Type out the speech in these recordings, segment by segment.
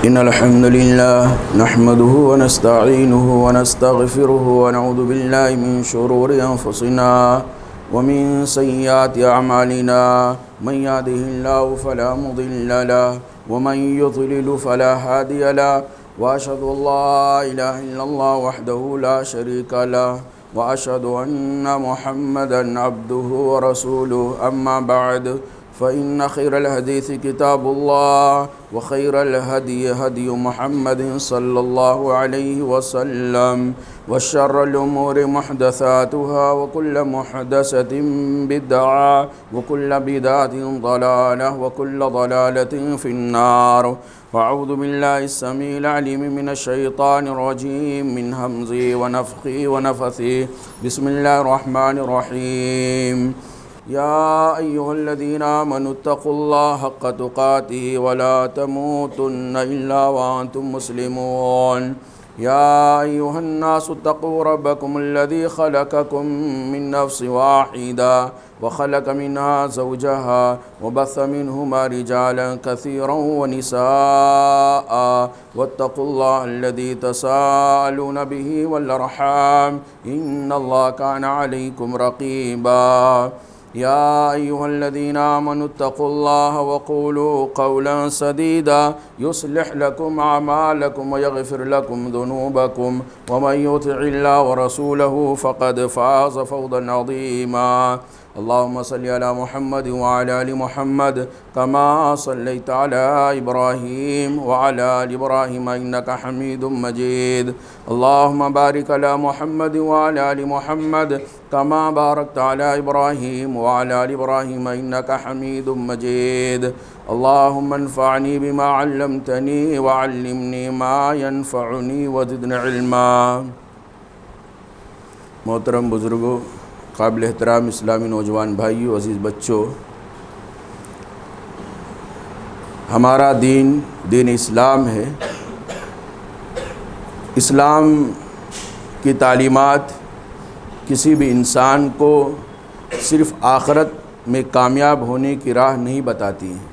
إن الحمد لله نحمده ونستعينه ونستغفره ونعوذ بالله من شرور أنفسنا ومن سيئات أعمالنا من يهده الله فلا مضل له ومن يضلل فلا هادي له وأشهد أن لا إله إلا الله وحده لا شريك له وأشهد أن محمدا عبده ورسوله أما بعد فإن خير الحديث كتاب الله وخير الهدي هدي محمد صلى الله عليه وسلم وشر الأمور محدثاتها وكل محدثة بدعة وكل بدعة ضلالة وكل ضلالة في النار. وأعوذ بالله السميع العليم من الشيطان الرجيم من همزه ونفخه ونفثه. بسم الله الرحمن الرحيم. يا أيها الذين آمنوا اتقوا الله حق تقاته ولا تموتن إلا وأنتم مسلمون. يا أيها الناس اتقوا ربكم الذي خلقكم من نفس واحدة وخلق منها زوجها وبث منهما رجالا كثيرا ونساء واتقوا الله الذي تساءلون به والأرحام إن الله كان عليكم رقيبا. يا أيها الذين آمنوا اتقوا الله وقولوا قولا سديدا يصلح لكم أعمالكم ويغفر لكم ذنوبكم ومن يطع الله ورسوله فقد فاز فوزا عظيما. اللهم صل على محمد وعلى آل محمد كما صليت على إبراهيم وعلى آل إبراهيم إنك حميد مجيد. اللهم بارك على محمد وعلى آل محمد كما باركت على إبراهيم وعلى آل إبراهيم إنك حميد مجيد. اللهم انفعني بما علمتني وعلمني ما ينفعني وزدني علما. محترم بزرگوں، قابل احترام اسلامی نوجوان بھائیوں، عزیز بچوں، ہمارا دین اسلام ہے. اسلام کی تعلیمات کسی بھی انسان کو صرف آخرت میں کامیاب ہونے کی راہ نہیں بتاتی ہیں.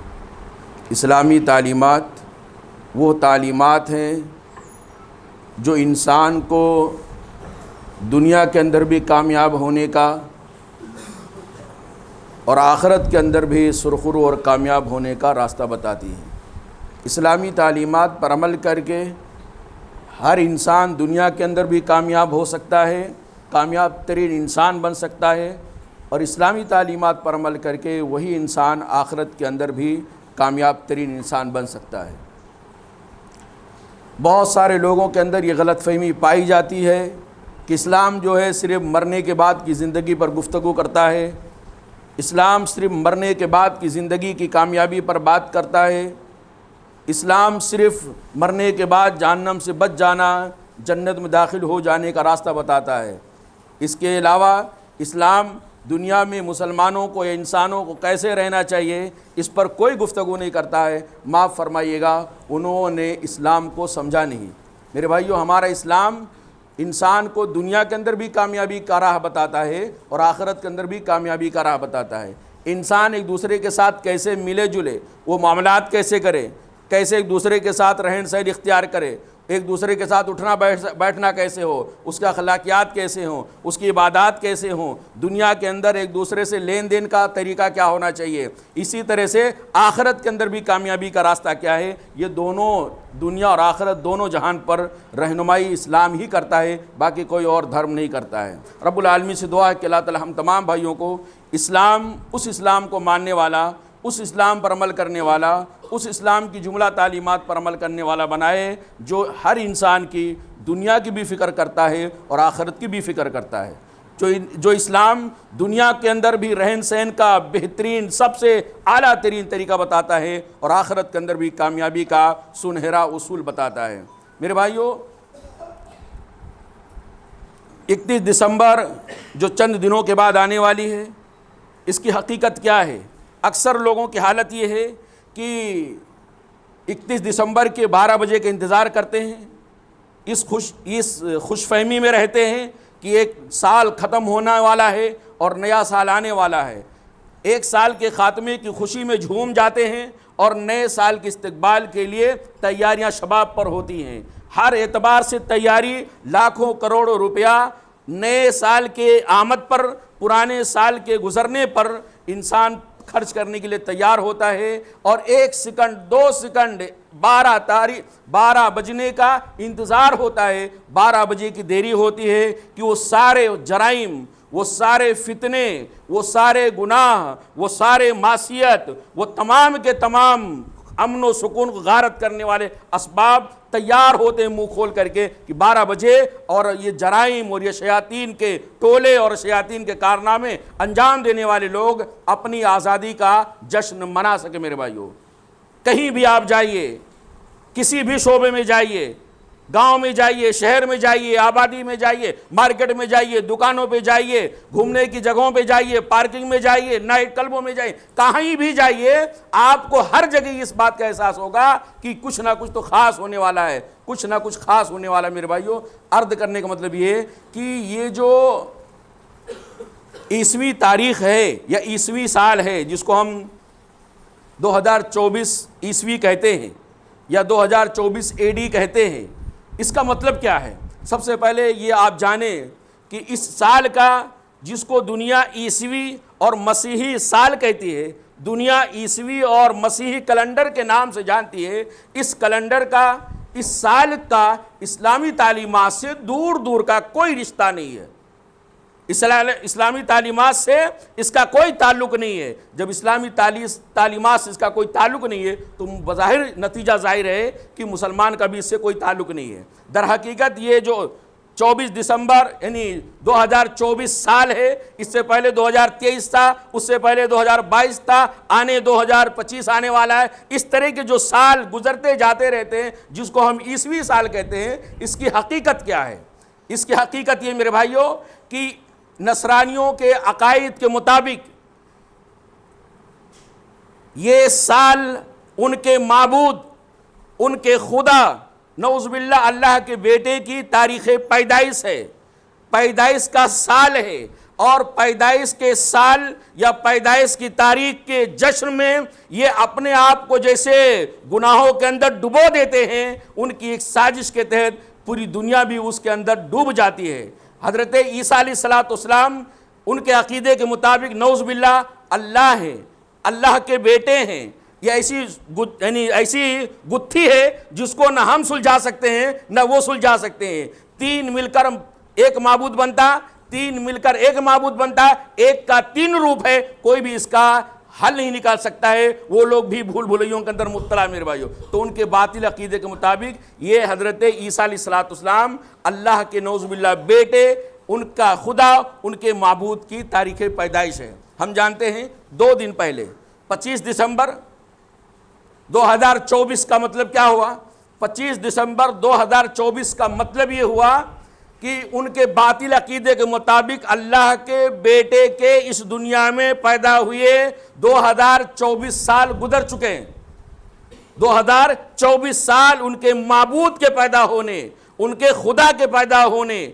اسلامی تعلیمات وہ تعلیمات ہیں جو انسان کو دنیا کے اندر بھی کامیاب ہونے کا اور آخرت کے اندر بھی سرخرو اور کامیاب ہونے کا راستہ بتاتی ہیں. اسلامی تعلیمات پر عمل کر کے ہر انسان دنیا کے اندر بھی کامیاب ہو سکتا ہے، کامیاب ترین انسان بن سکتا ہے، اور اسلامی تعلیمات پر عمل کر کے وہی انسان آخرت کے اندر بھی کامیاب ترین انسان بن سکتا ہے. بہت سارے لوگوں کے اندر یہ غلط فہمی پائی جاتی ہے کہ اسلام جو ہے صرف مرنے کے بعد کی زندگی پر گفتگو کرتا ہے، اسلام صرف مرنے کے بعد کی زندگی کی کامیابی پر بات کرتا ہے، اسلام صرف مرنے کے بعد جہنم سے بچ جانا، جنت میں داخل ہو جانے کا راستہ بتاتا ہے. اس کے علاوہ اسلام دنیا میں مسلمانوں کو یا انسانوں کو کیسے رہنا چاہیے اس پر کوئی گفتگو نہیں کرتا ہے. معاف فرمائیے گا، انہوں نے اسلام کو سمجھا نہیں. میرے بھائیوں، ہمارا اسلام انسان کو دنیا کے اندر بھی کامیابی کا راہ بتاتا ہے اور آخرت کے اندر بھی کامیابی کا راہ بتاتا ہے. انسان ایک دوسرے کے ساتھ کیسے ملے جلے، وہ معاملات کیسے کرے، کیسے ایک دوسرے کے ساتھ رہن سہن اختیار کرے، ایک دوسرے کے ساتھ اٹھنا بیٹھنا کیسے ہو، اس کا اخلاقیات کیسے ہوں، اس کی عبادات کیسے ہوں، دنیا کے اندر ایک دوسرے سے لین دین کا طریقہ کیا ہونا چاہیے، اسی طرح سے آخرت کے اندر بھی کامیابی کا راستہ کیا ہے، یہ دونوں دنیا اور آخرت دونوں جہان پر رہنمائی اسلام ہی کرتا ہے، باقی کوئی اور دھرم نہیں کرتا ہے. رب العالمین سے دعا ہے کہ اللہ تعالی ہم تمام بھائیوں کو اسلام، اس اسلام کو ماننے والا، اس اسلام پر عمل کرنے والا، اس اسلام کی جملہ تعلیمات پر عمل کرنے والا بنائے جو ہر انسان کی دنیا کی بھی فکر کرتا ہے اور آخرت کی بھی فکر کرتا ہے. جو اسلام دنیا کے اندر بھی رہن سہن کا بہترین سب سے اعلیٰ ترین طریقہ بتاتا ہے اور آخرت کے اندر بھی کامیابی کا سنہرا اصول بتاتا ہے. میرے بھائیوں، 31 دسمبر جو چند دنوں کے بعد آنے والی ہے، اس کی حقیقت کیا ہے؟ اکثر لوگوں کی حالت یہ ہے کہ 31 دسمبر کے 12 بجے کا انتظار کرتے ہیں، اس خوش فہمی میں رہتے ہیں کہ ایک سال ختم ہونے والا ہے اور نیا سال آنے والا ہے. ایک سال کے خاتمے کی خوشی میں جھوم جاتے ہیں اور نئے سال کے استقبال کے لیے تیاریاں شباب پر ہوتی ہیں۔ ہر اعتبار سے تیاری لاکھوں کروڑوں روپیہ نئے سال کے آمد پر، پرانے سال کے گزرنے پر انسان خرچ کرنے کے لیے تیار ہوتا ہے، اور 1 سیکنڈ 2 سیکنڈ 12 بجنے کا انتظار ہوتا ہے۔ 12 بجے کی دیری ہوتی ہے کہ وہ سارے جرائم، وہ سارے فتنے، وہ سارے گناہ، وہ سارے معصیت، وہ تمام کے تمام امن و سکون کو غارت کرنے والے اسباب تیار ہوتے ہیں منہ کھول کر کے کہ 12 بجے، اور یہ جرائم اور یہ شیاطین کے ٹولے اور شیاطین کے کارنامے انجام دینے والے لوگ اپنی آزادی کا جشن منا سکے۔ میرے بھائیو، کہیں بھی آپ جائیے، کسی بھی شعبے میں جائیے، گاؤں میں جائیے، شہر میں جائیے، آبادی میں جائیے، مارکیٹ میں جائیے، دکانوں پہ جائیے، گھومنے کی جگہوں پہ جائیے، پارکنگ میں جائیے، نائٹ کلبوں میں جائیے، کہیں بھی جائیے، آپ کو ہر جگہ اس بات کا احساس ہوگا کہ کچھ نہ کچھ تو خاص ہونے والا ہے، کچھ نہ کچھ خاص ہونے والا ہے۔ میرے بھائیو، عرض کرنے کا مطلب یہ کہ یہ جو عیسوی تاریخ ہے یا عیسوی سال ہے، جس کو ہم 2024 عیسوی کہتے ہیں یا 2024 AD کہتے ہیں، اس کا مطلب کیا ہے؟ سب سے پہلے یہ آپ جانیں کہ اس سال کا، جس کو دنیا عیسوی اور مسیحی سال کہتی ہے، دنیا عیسوی اور مسیحی کیلنڈر کے نام سے جانتی ہے، اس کیلنڈر کا، اس سال کا اسلامی تعلیمات سے دور دور کا کوئی رشتہ نہیں ہے۔ اسلامی تعلیمات سے اس کا کوئی تعلق نہیں ہے۔ جب اسلامی تعلیمات سے اس کا کوئی تعلق نہیں ہے تو بظاہر نتیجہ ظاہر ہے کہ مسلمان کا بھی اس سے کوئی تعلق نہیں ہے۔ در حقیقت یہ جو 24 دسمبر یعنی 2024 سال ہے، اس سے پہلے 2023 تھا، اس سے پہلے 2022 تھا، 2025 آنے والا ہے۔ اس طرح کے جو سال گزرتے جاتے رہتے ہیں، جس کو ہم عیسوی سال کہتے ہیں، اس کی حقیقت کیا ہے؟ اس کی حقیقت یہ میرے بھائیوں کہ نصرانیوں کے عقائد کے مطابق یہ سال ان کے معبود، ان کے خدا نعوذ باللہ اللہ کے بیٹے کی تاریخ پیدائش ہے، پیدائش کا سال ہے، اور پیدائش کے سال یا پیدائش کی تاریخ کے جشن میں یہ اپنے آپ کو جیسے گناہوں کے اندر ڈبو دیتے ہیں، ان کی ایک سازش کے تحت پوری دنیا بھی اس کے اندر ڈوب جاتی ہے۔ حضرت عیسیٰ علیہ السلام ان کے عقیدے کے مطابق نعوذ باللہ اللہ ہے، اللہ کے بیٹے ہیں۔ یہ ایسی گتھی ہے جس کو نہ ہم سلجھا سکتے ہیں نہ وہ سلجھا سکتے ہیں۔ 3 مل کر ایک معبود بنتا، 3 مل کر ایک معبود بنتا، ایک کا 3 روپ ہے، کوئی بھی اس کا حل نہیں نکال سکتا ہے۔ وہ لوگ بھی بھول بھلیوں کے اندر مبتلا میرے بھائیوں۔ تو ان کے باطل عقیدے کے مطابق یہ حضرت عیسیٰ علیہ السلام اللہ کے نعوذ باللہ بیٹے، ان کا خدا، ان کے معبود کی تاریخ پیدائش ہے۔ ہم جانتے ہیں 2 دن پہلے 25 دسمبر 2024 کا مطلب کیا ہوا؟ 25 دسمبر 2024 کا مطلب یہ ہوا کہ ان کے باطل عقیدے کے مطابق اللہ کے بیٹے کے اس دنیا میں پیدا ہوئے 2024 سال گزر چکے ہیں۔ 2024 سال ان کے معبود کے پیدا ہونے، ان کے خدا کے پیدا ہونے،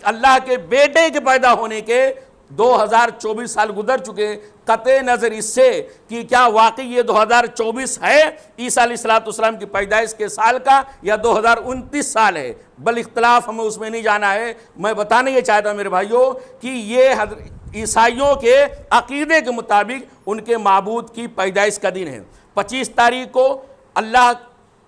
اللہ کے بیٹے کے پیدا ہونے کے 2024 سال گزر چکے۔ قطع نظر اس سے کہ کیا واقعی یہ 2024 ہے عیسیٰ علیہ السلام کی پیدائش کے سال کا یا 2029 سال ہے، بل اختلاف ہمیں اس میں نہیں جانا ہے۔ میں بتانا یہ چاہتا ہوں میرے بھائیوں کہ یہ عیسائیوں کے عقیدے کے مطابق ان کے معبود کی پیدائش کا دن ہے۔ 25 تاریخ کو اللہ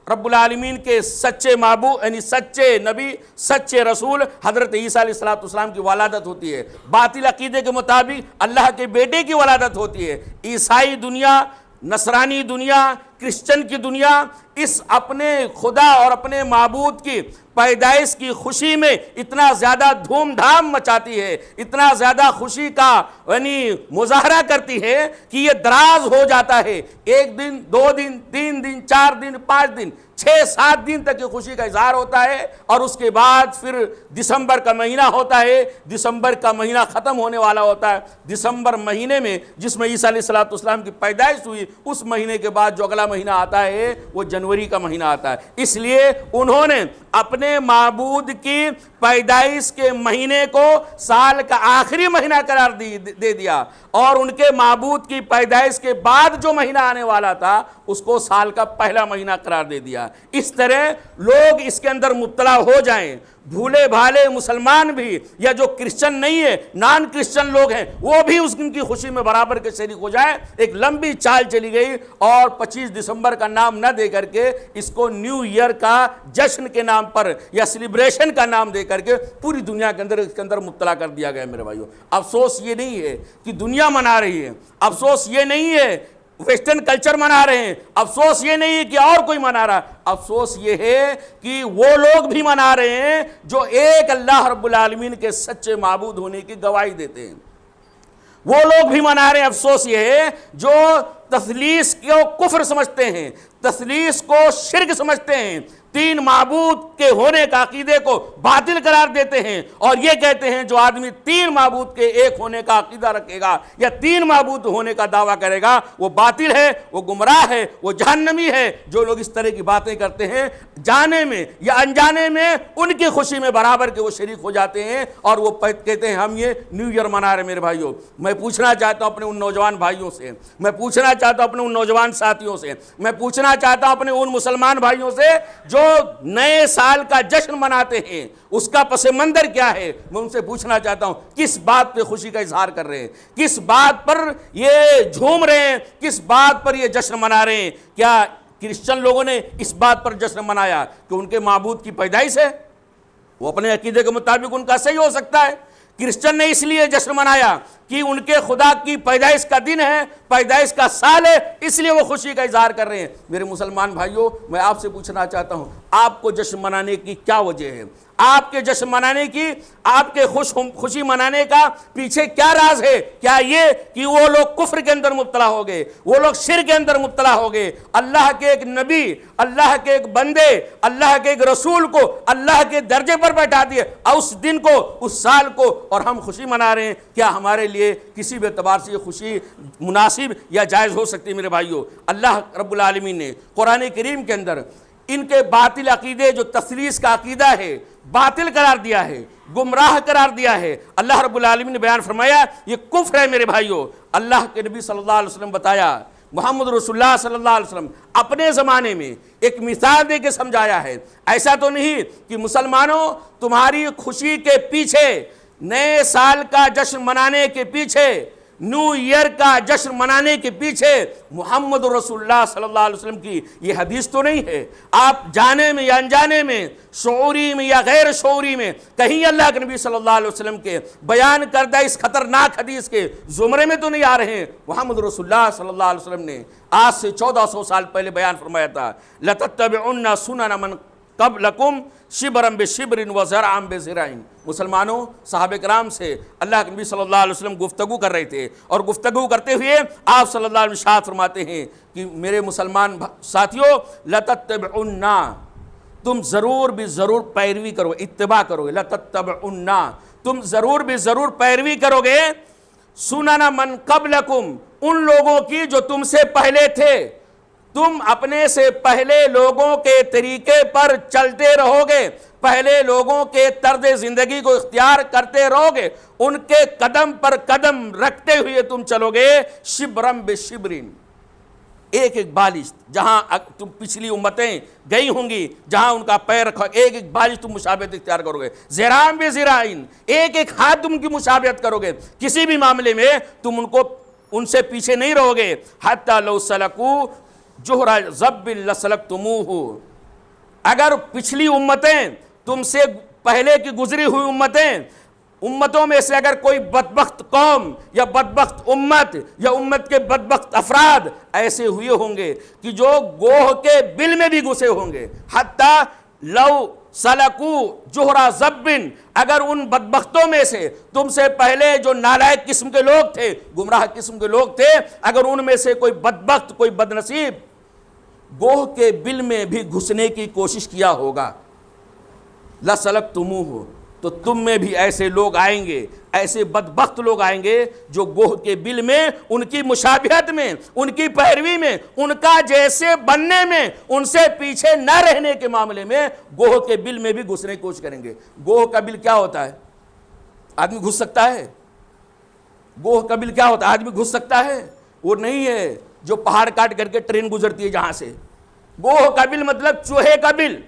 رب العالمین کے سچے معبود یعنی سچے نبی، سچے رسول حضرت عیسیٰ علیہ السلام کی ولادت ہوتی ہے۔ باطل عقیدے کے مطابق اللہ کے بیٹے کی ولادت ہوتی ہے۔ عیسائی دنیا، نصرانی دنیا، کرسچن کی دنیا اس اپنے خدا اور اپنے معبود کی پیدائش کی خوشی میں اتنا زیادہ دھوم دھام مچاتی ہے، اتنا زیادہ خوشی کا یعنی مظاہرہ کرتی ہے کہ یہ دراز ہو جاتا ہے۔ 1 دن، 2 دن، 3 دن، 4 دن، 5 دن، 6-7 دن تک یہ خوشی کا اظہار ہوتا ہے، اور اس کے بعد پھر دسمبر کا مہینہ ہوتا ہے۔ دسمبر کا مہینہ ختم ہونے والا ہوتا ہے۔ دسمبر مہینے میں جس میں عیسیٰ علیہ السلام کی پیدائش ہوئی، اس مہینے کے بعد جو اگلا پہلا مہینہ آتا ہے وہ جنوری کا مہینہ آتا ہے، اس لیے انہوں نے اپنے معبود کی پیدائش کے مہینے کو سال کا آخری مہینہ قرار دے دیا، اور ان کے معبود کی پیدائش کے بعد جو مہینہ آنے والا تھا اس کو سال کا پہلا مہینہ قرار دے دیا۔ اس طرح لوگ اس کے اندر مبتلا ہو جائیں، بھولے بھالے مسلمان بھی یا جو کرسچن نہیں ہے، نان کرسچن لوگ ہیں، وہ بھی اس کی خوشی میں برابر کے شریک ہو جائیں۔ ایک لمبی چال چلی گئی اور 25 دسمبر کا نام نہ دے کر کے اس کو نیو ایئر کا جشن کے نام پر یا سیلیبریشن کا نام دے کر کے پوری دنیا کے اندر اس کے اندر مبتلا کر دیا گیا۔ میرے بھائیو، افسوس یہ نہیں ہے کہ دنیا منا رہی ہے، افسوس یہ نہیں ہے ویسٹرن کلچر منا رہے ہیں، افسوس یہ نہیں ہے کہ اور کوئی منا رہا، افسوس یہ ہے کہ وہ لوگ بھی منا رہے ہیں جو ایک اللہ رب العالمین کے سچے معبود ہونے کی گواہی دیتے ہیں، وہ لوگ بھی منا رہے ہیں۔ افسوس یہ ہے جو تثلیث کو کفر سمجھتے ہیں، تثلیث کو شرک سمجھتے ہیں، تین معبود کے ہونے کا عقیدے کو باطل قرار دیتے ہیں، اور یہ کہتے ہیں جو آدمی تین معبود کے ایک ہونے کا عقیدہ رکھے گا یا تین معبود ہونے کا دعویٰ کرے گا وہ باطل ہے، وہ گمراہ ہے، وہ جہنمی ہے۔ جو لوگ اس طرح کی باتیں کرتے ہیں جانے میں یا انجانے میں ان کی خوشی میں برابر کے وہ شریک ہو جاتے ہیں اور وہ کہتے ہیں ہم یہ نیو ایئر منا رہے ہیں۔ میرے بھائیوں، میں پوچھنا چاہتا ہوں اپنے ان نوجوان بھائیوں سے، میں پوچھنا چاہتا ہوں اپنے ان نوجوان ساتھیوں سے، میں پوچھنا چاہتا ہوں اپنے ان مسلمان بھائیوں سے جو نئے سال کا جشن مناتے ہیں، اس کا پس منظر کیا ہے؟ میں ان سے پوچھنا چاہتا ہوں کس بات پہ خوشی کا اظہار کر رہے ہیں، کس بات پر یہ جھوم رہے ہیں، کس بات پر یہ جشن منا رہے ہیں؟ کیا کرسچن لوگوں نے اس بات پر جشن منایا کہ ان کے معبود کی پیدائش ہے؟ وہ اپنے عقیدے کے مطابق ان کا صحیح ہو سکتا ہے۔ کرسچن نے اس لیے جشن منایا کہ ان کے خدا کی پیدائش کا دن ہے، پیدائش کا سال ہے، اس لیے وہ خوشی کا اظہار کر رہے ہیں۔ میرے مسلمان بھائیوں، میں آپ سے پوچھنا چاہتا ہوں آپ کو جشن منانے کی کیا وجہ ہے؟ آپ کے جشن منانے کی، آپ کے خوشی منانے کا پیچھے کیا راز ہے؟ کیا یہ کہ وہ لوگ کفر کے اندر مبتلا ہو گئے، وہ لوگ شرک کے اندر مبتلا ہو گئے، اللہ کے ایک نبی، اللہ کے ایک بندے، اللہ کے ایک رسول کو اللہ کے درجے پر بیٹھا دیے اور اس دن کو، اس سال کو، اور ہم خوشی منا رہے ہیں؟ کیا ہمارے لیے کسی بھی اعتبار سے یہ خوشی مناسب یا جائز ہو سکتی ہے؟ میرے بھائیوں، اللہ رب العالمین نے قرآن کریم کے اندر ان کے باطل عقیدے جو تثلیث کا عقیدہ ہے باطل قرار دیا ہے، گمراہ قرار دیا ہے۔ اللہ رب العالمین نے بیان فرمایا یہ کفر ہے۔ میرے بھائیوں، اللہ کے نبی صلی اللہ علیہ وسلم بتایا، محمد رسول اللہ صلی اللہ علیہ وسلم اپنے زمانے میں ایک مثال دے کے سمجھایا ہے۔ ایسا تو نہیں کہ مسلمانوں تمہاری خوشی کے پیچھے، نئے سال کا جشن منانے کے پیچھے، نیو ایئر کا جشن منانے کے پیچھے محمد رسول اللہ صلی اللہ علیہ وسلم کی یہ حدیث تو نہیں ہے۔ آپ جانے میں یا انجانے میں، شعوری میں یا غیر شعوری میں کہیں اللہ کے نبی صلی اللہ علیہ وسلم کے بیان کردہ اس خطرناک حدیث کے زمرے میں تو نہیں آ رہے ہیں۔ محمد رسول اللہ صلی اللہ علیہ وسلم نے آج سے 1400 سال پہلے بیان فرمایا تھا، لَتَتَّبِعُنَّ سُنَنَ مَنْ قَبْلَكُمْ شِبْرًا بِشِبْرٍ وَذِرَاعًا بِذِرَاعٍ۔ مسلمانوں، صحابہ کرام سے اللہ کے نبی صلی اللہ علیہ وسلم گفتگو کر رہے تھے، اور گفتگو کرتے ہوئے آپ صلی اللہ علیہ وسلم ارشاد فرماتے ہیں کہ میرے مسلمان ساتھیوں، لَتَتَّبِعُنَّ، تم ضرور بھی ضرور پیروی کرو، اتباع کرو گے، لَتَتَّبِعُنَّ، تم ضرور بھی ضرور پیروی کرو گے، سُنَنَ مَنْ قَبْلَكُمْ، ان لوگوں کی جو تم سے پہلے تھے۔ تم اپنے سے پہلے لوگوں کے طریقے پر چلتے رہو گے، پہلے لوگوں کے طرز زندگی کو اختیار کرتے رہو گے، ان کے قدم پر قدم رکھتے ہوئے تم چلو گے، شبرم بشبرن، ایک ایک بالش، جہاں تم پچھلی امتیں گئی ہوں گی جہاں ان کا پیر رکھو، ایک ایک بالش تم مشابہت اختیار کرو گے، ذراعًا بذراعٍ، ایک ایک ہاتھ تم کی مشابہت کرو گے، کسی بھی معاملے میں تم ان سے پیچھے نہیں رہو گے۔ حتی لو سلکوا جوہر ضب لسلکتموہ، اگر پچھلی امتیں تم سے پہلے کی گزری ہوئی امتوں میں سے اگر کوئی بدبخت قوم یا بدبخت امت یا امت کے بدبخت افراد ایسے ہوئے ہوں گے کہ جو گوہ کے بل میں بھی گھسے ہوں گے، حتی لو سلکوا جوہر ضب، اگر ان بدبختوں میں سے تم سے پہلے جو نالائق قسم کے لوگ تھے، گمراہ قسم کے لوگ تھے، اگر ان میں سے کوئی بدبخت، کوئی بدنصیب گوہ کے بل میں بھی گھسنے کی کوشش کیا ہوگا، لَسَلَكْتُمُوهُ، تو تم میں بھی ایسے لوگ آئیں گے، ایسے بدبخت لوگ آئیں گے جو گوہ کے بل میں، ان کی مشابہت میں، ان کی پیروی میں، ان کا جیسے بننے میں، ان سے پیچھے نہ رہنے کے معاملے میں گوہ کے بل میں بھی گھسنے کی کوشش کریں گے۔ گوہ کا بل کیا ہوتا ہے؟ آدمی گھس سکتا ہے؟ گوہ کا بل کیا ہوتا ہے؟ آدمی گھس سکتا ہے؟ وہ نہیں ہے جو پہاڑ کاٹ کر کے ٹرین گزرتی ہے جہاں سے۔ گوہ کا بل مطلب چوہے کا بل،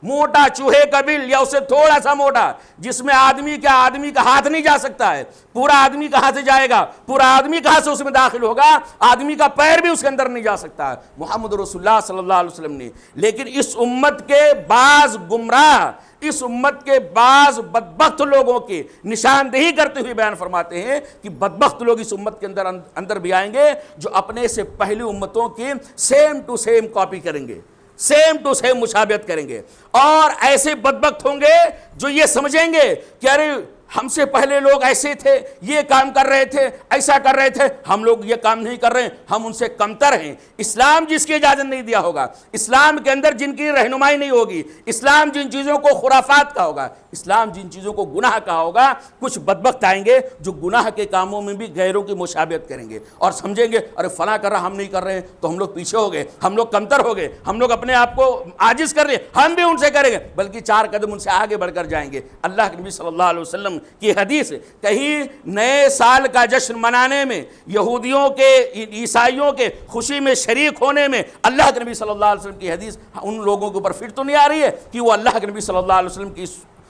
موٹا چوہے کا بل یا اسے تھوڑا سا موٹا، جس میں آدمی کا ہاتھ نہیں جا سکتا ہے۔ پورا آدمی کہاں سے جائے گا؟ پورا آدمی کہاں سے اس میں داخل ہوگا؟ آدمی کا پیر بھی اس کے اندر نہیں جا سکتا ہے۔ محمد رسول اللہ صلی اللہ علیہ وسلم نے لیکن اس امت کے بعض گمراہ، اس امت کے بعض بدبخت لوگوں کی نشاندہی کرتے ہوئے بیان فرماتے ہیں کہ بدبخت لوگ اس امت کے اندر بھی آئیں گے جو اپنے سے پہلی امتوں کی سیم ٹو سیم کاپی کریں گے، سیم ٹو سیم مشابہت کریں گے، اور ایسے بدبخت ہوں گے جو یہ سمجھیں گے کہ ارے ہم سے پہلے لوگ ایسے تھے، یہ کام کر رہے تھے، ایسا کر رہے تھے، ہم لوگ یہ کام نہیں کر رہے ہیں، ہم ان سے کمتر ہیں۔ اسلام جس کی اجازت نہیں دیا ہوگا، اسلام کے اندر جن کی رہنمائی نہیں ہوگی، اسلام جن چیزوں کو خرافات کا ہوگا، اسلام جن چیزوں کو گناہ کا ہوگا، کچھ بدبخت آئیں گے جو گناہ کے کاموں میں بھی غیروں کی مشابہت کریں گے اور سمجھیں گے ارے فلاں کر رہا، ہم نہیں کر رہے ہیں تو ہم لوگ پیچھے ہو گئے، ہم لوگ کمتر ہو گئے، ہم لوگ اپنے آپ کو عاجز کر رہے ہیں، ہم بھی ان سے کریں گے، بلکہ 4 قدم ان سے آگے بڑھ کر جائیں گے۔ اللہ کے نبی صلی اللہ علیہ وسلم کی حدیث، کہیں نئے سال کا جشن منانے میں، یہودیوں کے، عیسائیوں کے خوشی میں شریک ہونے میں، اللہ کے نبی صلی اللہ علیہ وسلم کی حدیث ان لوگوں کے اوپر فٹ تو نہیں آ رہی ہے کہ وہ اللہ کے نبی صلی اللہ علیہ وسلم کی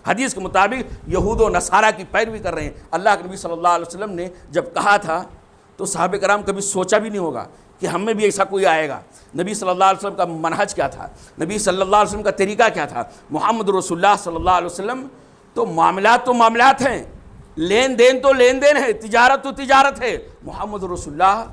حدیث کے مطابق یہود و نصارہ کی پیروی کر رہے ہیں۔ اللہ کے نبی صلی اللہ علیہ وسلم نے جب کہا تھا تو صحابہ کرام کبھی سوچا بھی نہیں ہوگا کہ ہم میں بھی ایسا کوئی آئے گا۔ نبی صلی اللہ علیہ وسلم کا منہج کیا تھا، نبی صلی اللہ علیہ وسلم کا طریقہ کیا تھا؟ محمد رسول اللہ صلی اللہ علیہ وسلم تو معاملات ہیں، لین دین تو لین دین ہے، تجارت تو تجارت ہے۔ محمد رسول اللہ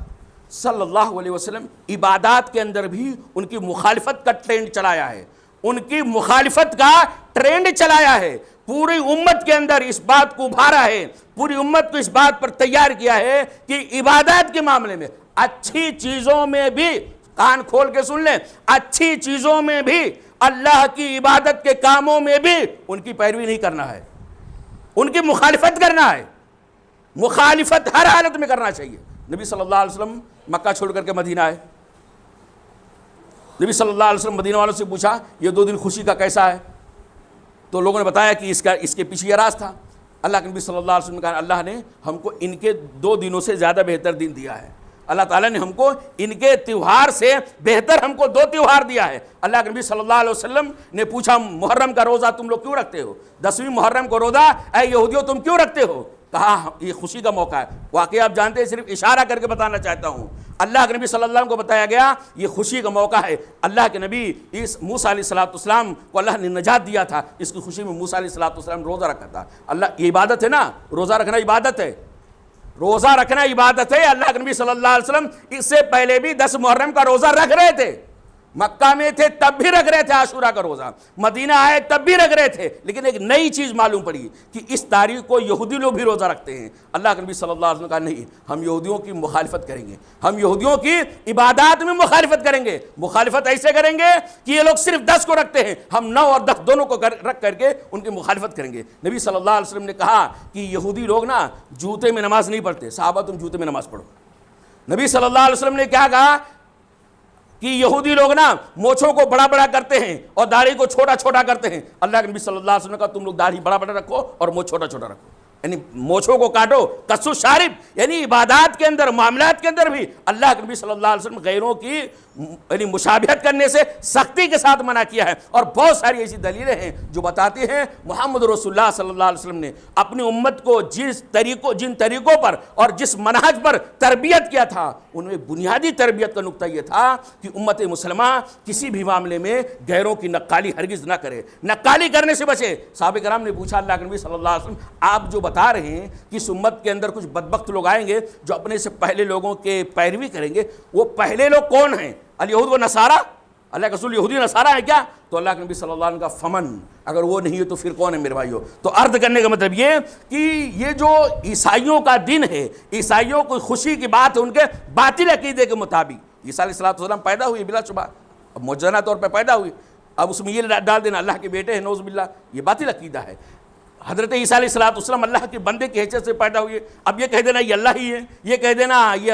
صلی اللہ علیہ وسلم عبادات کے اندر بھی ان کی مخالفت کا ٹرینڈ چلایا ہے، ان کی مخالفت کا ٹرینڈ چلایا ہے، پوری امت کے اندر اس بات کو ابھارا ہے، پوری امت کو اس بات پر تیار کیا ہے کہ عبادات کے معاملے میں اچھی چیزوں میں بھی، کان کھول کے سن لیں، اچھی چیزوں میں بھی، اللہ کی عبادت کے کاموں میں بھی ان کی پیروی نہیں کرنا ہے، ان کی مخالفت کرنا ہے۔ مخالفت ہر حالت میں کرنا چاہیے۔ نبی صلی اللہ علیہ وسلم مکہ چھوڑ کر کے مدینہ آئے، نبی صلی اللہ علیہ وسلم مدینہ والوں سے پوچھا یہ 2 دن خوشی کا کیسا ہے؟ تو لوگوں نے بتایا کہ اس کے پیچھے یہ راز تھا۔ اللہ کے نبی صلی اللہ علیہ وسلم نے کہا اللہ نے ہم کو ان کے 2 دنوں سے زیادہ بہتر دن دیا ہے، اللہ تعالیٰ نے ہم کو ان کے تیوہار سے بہتر ہم کو 2 تیوہار دیا ہے۔ اللہ کے نبی صلی اللہ علیہ وسلم نے پوچھا محرم کا روزہ تم لوگ کیوں رکھتے ہو؟ 10ویں محرم کو روزہ اے یہودیوں تم کیوں رکھتے ہو؟ کہا یہ خوشی کا موقع ہے۔ واقعہ آپ جانتے ہیں، صرف اشارہ کر کے بتانا چاہتا ہوں۔ اللہ کے نبی صلی اللہ علیہ وسلم کو بتایا گیا یہ خوشی کا موقع ہے۔ اللہ کے نبی اس موسیٰ علیہ السلام کو اللہ نے نجات دیا تھا، اس کی خوشی میں موسیٰ علیہ السلام روزہ رکھا تھا۔ اللہ یہ عبادت ہے نا، روزہ رکھنا عبادت ہے، روزہ رکھنا عبادت ہے۔ اللہ کے نبی صلی اللہ علیہ وسلم اس سے پہلے بھی 10 محرم کا روزہ رکھ رہے تھے، مکہ میں تھے تب بھی رکھ رہے تھے عاشورہ کا روزہ، مدینہ آئے تب بھی رکھ رہے تھے، لیکن ایک نئی چیز معلوم پڑی کہ اس تاریخ کو یہودی لوگ بھی روزہ رکھتے ہیں۔ اللہ کے نبی صلی اللہ علیہ وسلم نے کہا نہیں، ہم یہودیوں کی مخالفت کریں گے، ہم یہودیوں کی عبادات میں مخالفت کریں گے۔ مخالفت ایسے کریں گے کہ یہ لوگ صرف 10 کو رکھتے ہیں، ہم 9 اور 10 دونوں کو رکھ کر کے ان کی مخالفت کریں گے۔ نبی صلی اللہ علیہ وسلم نے کہا کہ یہودی لوگ نا جوتے میں نماز نہیں پڑھتے، صحابہ تم جوتے میں نماز پڑھو۔ نبی صلی اللہ علیہ وسلم نے کیا کہا کہ یہودی لوگ نا مونچھوں کو بڑا بڑا کرتے ہیں اور داڑھی کو چھوٹا چھوٹا کرتے ہیں۔ اللہ کے نبی صلی اللہ علیہ وسلم نے کہا تم لوگ داڑھی بڑا بڑا رکھو اور مونچھ چھوٹا چھوٹا رکھو، یعنی مونچھوں کو کاٹو، قص الشارب، یعنی عبادات کے اندر، معاملات کے اندر بھی اللہ کے نبی صلی اللہ علیہ وسلم غیروں کی یعنی مشابہت کرنے سے سختی کے ساتھ منع کیا ہے۔ اور بہت ساری ایسی دلیلیں ہیں جو بتاتی ہیں محمد رسول اللہ صلی اللہ علیہ وسلم نے اپنی امت کو جن طریقوں پر اور جس منہج پر تربیت کیا تھا، ان میں بنیادی تربیت کا نقطہ یہ تھا کہ امت مسلمہ کسی بھی معاملے میں غیروں کی نقالی ہرگز نہ کرے، نقالی کرنے سے بچے۔ صحابہ کرام نے پوچھا اللہ کے نبی صلی اللہ علیہ وسلم آپ جو بتا رہے ہیں کہ اس امت کے اندر کچھ بدبخت لوگ آئیں گے جو اپنے سے پہلے لوگوں کے پیروی کریں گے، وہ پہلے لوگ کون ہیں؟ الیہود و نصارہ؟ اللہ کے رسول یہودی نصارہ ہے کیا؟ تو اللہ کے نبی صلی اللہ علیہ وسلم کا فمن، اگر وہ نہیں ہے تو پھر کون ہے میرے بھائیو؟ تو عرض کرنے کا مطلب یہ کہ یہ جو عیسائیوں کا دن ہے، عیسائیوں کو خوشی کی بات ہے ان کے باطل عقیدے کے مطابق۔ عیسیٰ علیہ السلام پیدا ہوئی بلا شبہ، اب معجزانہ طور پہ پیدا ہوئی، اب اس میں یہ ڈال دینا اللہ کے بیٹے ہیں نعوذ باللہ، یہ باطل عقیدہ ہے۔ حضرت عیسیٰ علیہ السلام اللہ کے بندے کی حیثیت سے پیدا ہوئے، اب یہ کہہ دینا یہ اللہ ہی ہے، یہ کہہ دینا یہ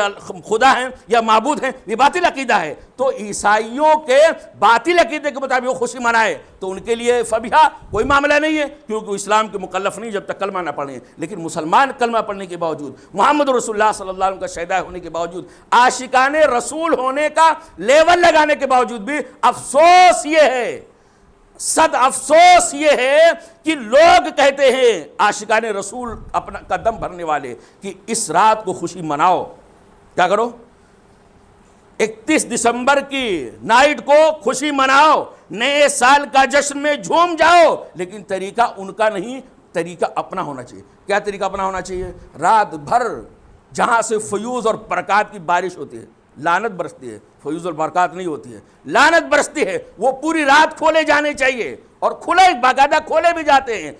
خدا ہیں یا معبود ہیں، یہ باطل عقیدہ ہے۔ تو عیسائیوں کے باطل عقیدے کے مطابق وہ خوشی منائے تو ان کے لیے فبیہا کوئی معاملہ نہیں ہے، کیونکہ وہ اسلام کے مکلف نہیں جب تک کلمہ نہ پڑھیں۔ لیکن مسلمان کلمہ پڑھنے کے باوجود، محمد رسول اللہ صلی اللہ علیہ وسلم کا شہداء ہونے کے باوجود، عاشقان رسول ہونے کا لیول لگانے کے باوجود بھی افسوس یہ ہے، صد افسوس یہ ہے کہ لوگ کہتے ہیں عاشقان رسول اپنا قدم بھرنے والے کہ اس رات کو خوشی مناؤ۔ کیا کرو؟ 31 دسمبر کی نائٹ کو خوشی مناؤ، نئے سال کا جشن میں جھوم جاؤ، لیکن طریقہ ان کا نہیں، طریقہ اپنا ہونا چاہیے۔ کیا طریقہ اپنا ہونا چاہیے؟ رات بھر جہاں سے فیوز اور برکات کی بارش ہوتی ہے، لعنت برستی ہے، فیوز اور برکات نہیں ہوتی ہے، لعنت برستی ہے، وہ پوری رات کھولے جانے چاہیے، اور کھلے باقاعدہ کھولے بھی جاتے ہیں۔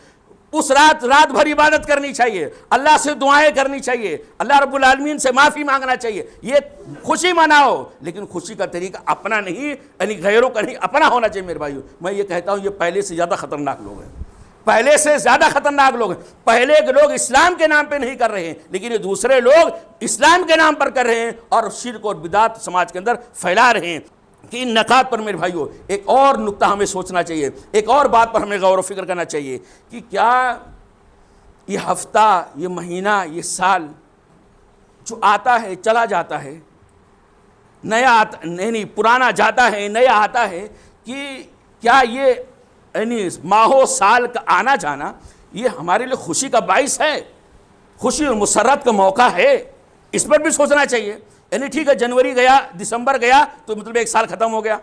اس رات بھر عبادت کرنی چاہیے، اللہ سے دعائیں کرنی چاہیے، اللہ رب العالمین سے معافی مانگنا چاہیے، یہ خوشی مناؤ، لیکن خوشی کا طریقہ اپنا نہیں، یعنی غیروں کا نہیں، اپنا ہونا چاہیے۔ میرے بھائیو، میں یہ کہتا ہوں یہ پہلے سے زیادہ خطرناک لوگ ہیں، پہلے سے زیادہ خطرناک لوگ ہیں۔ پہلے کے لوگ اسلام کے نام پہ نہیں کر رہے ہیں، لیکن یہ دوسرے لوگ اسلام کے نام پر کر رہے ہیں اور شرک اور بدعت سماج کے اندر پھیلا رہے ہیں۔ کہ ان نکات پر میرے بھائیو ایک اور نقطہ ہمیں سوچنا چاہیے، ایک اور بات پر ہمیں غور و فکر کرنا چاہیے کہ کیا یہ ہفتہ، یہ مہینہ، یہ سال جو آتا ہے چلا جاتا ہے، نیا آتا نہیں، پرانا جاتا ہے نیا آتا ہے، کہ کیا یہ یعنی ماہو سال کا آنا جانا یہ ہمارے لیے خوشی کا باعث ہے، خوشی اور مسرت کا موقع ہے؟ اس پر بھی سوچنا چاہیے۔ یعنی ٹھیک ہے، جنوری گیا، دسمبر گیا تو مطلب ایک سال ختم ہو گیا،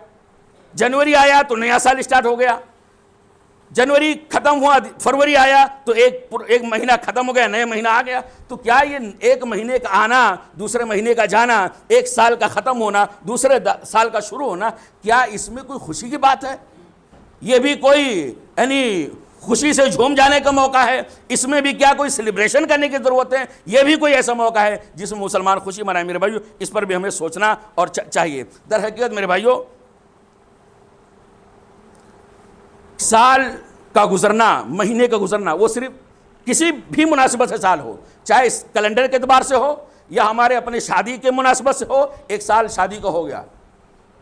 جنوری آیا تو نیا سال اسٹارٹ ہو گیا، جنوری ختم ہوا، فروری آیا تو ایک مہینہ ختم ہو گیا، نیا مہینہ آ گیا۔ تو کیا یہ ایک مہینے کا آنا، دوسرے مہینے کا جانا، ایک سال کا ختم ہونا، دوسرے سال کا شروع ہونا، کیا اس میں کوئی خوشی کی بات ہے؟ یہ بھی کوئی یعنی خوشی سے جھوم جانے کا موقع ہے؟ اس میں بھی کیا کوئی سیلیبریشن کرنے کی ضرورت ہے؟ یہ بھی کوئی ایسا موقع ہے جس میں مسلمان خوشی منائے؟ میرے بھائیو، اس پر بھی ہمیں سوچنا اور چاہیے۔ در حقیقت میرے بھائیو، سال کا گزرنا، مہینے کا گزرنا، وہ صرف کسی بھی مناسبت سے سال ہو، چاہے اس کیلنڈر کے اعتبار سے ہو یا ہمارے اپنے شادی کے مناسبت سے ہو۔ ایک سال شادی کا ہو گیا،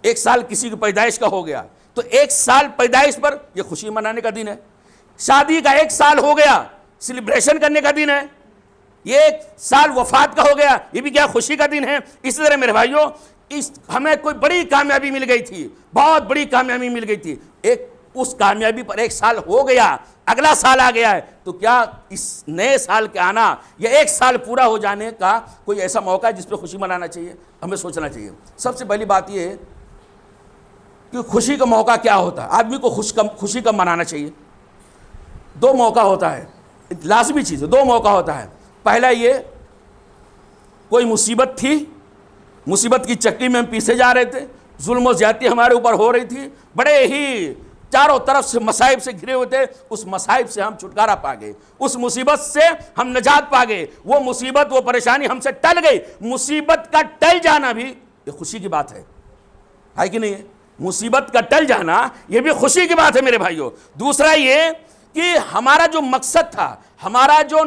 ایک سال کسی کی پیدائش کا ہو گیا، تو ایک سال پیدائش پر یہ خوشی منانے کا دن ہے۔ شادی کا ایک سال ہو گیا، سیلیبریشن کرنے کا دن ہے۔ یہ ایک سال وفات کا ہو گیا، یہ بھی کیا خوشی کا دن ہے۔ اسی طرح میرے بھائیوں، ہمیں کوئی بڑی کامیابی مل گئی تھی، بہت بڑی کامیابی مل گئی تھی، اس کامیابی پر ایک سال ہو گیا، اگلا سال آ گیا ہے، تو کیا اس نئے سال کے آنا یا ایک سال پورا ہو جانے کا کوئی ایسا موقع ہے جس پہ خوشی منانا چاہیے؟ ہمیں سوچنا چاہیے۔ سب سے پہلی بات یہ ہے کہ خوشی کا موقع کیا ہوتا ہے؟ آدمی کو خوشی کب منانا چاہیے؟ دو موقع ہوتا ہے، لازمی چیز ہے، دو موقع ہوتا ہے۔ پہلا یہ، کوئی مصیبت تھی، مصیبت کی چکی میں ہم پیسے جا رہے تھے، ظلم و زیادتی ہمارے اوپر ہو رہی تھی، بڑے ہی چاروں طرف سے مصائب سے گھرے ہوئے تھے، اس مصائب سے ہم چھٹکارا پا گئے، اس مصیبت سے ہم نجات پا گئے، وہ مصیبت، وہ پریشانی ہم سے ٹل گئی۔ مصیبت کا ٹل جانا بھی یہ خوشی کی بات ہے کہ نہیں ہے؟ مصیبت کا ٹل جانا یہ بھی خوشی کی بات ہے میرے بھائیوں۔ دوسرا یہ کہ ہمارا جو مقصد تھا، ہمارا جو